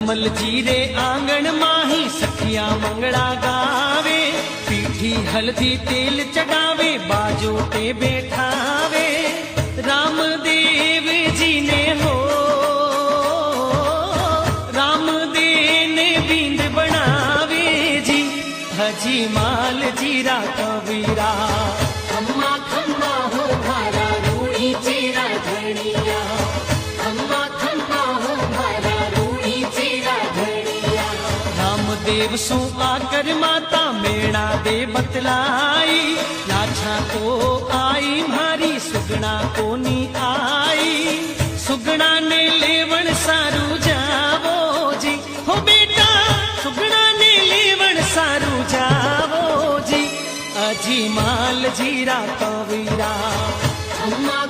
मलजी रे आंगण माही सखिया मंगड़ा गावे, पीठी हल्दी तेल चढ़ावे, बाजो पे बैठावे। रामदेव जी ने हो रामदेव ने बींद बनावे जी, हजी माल जीरा कबीरा। खम्मा खम्मा हो भारा रूढ़ी चेरा धनिया, खम्मा खम्मा हो भारा रूढ़ी चेरा धनिया। रामदेव सु आकर माता मेणा दे बतलाई, लाछा को आई मारी सुगना को नी आई। सुगना ने लेवण सारू जावो जी, हो बेटा सुगना ने लेवण सारू जावो जी, अजी माल जीरा कबीरा। खम्मा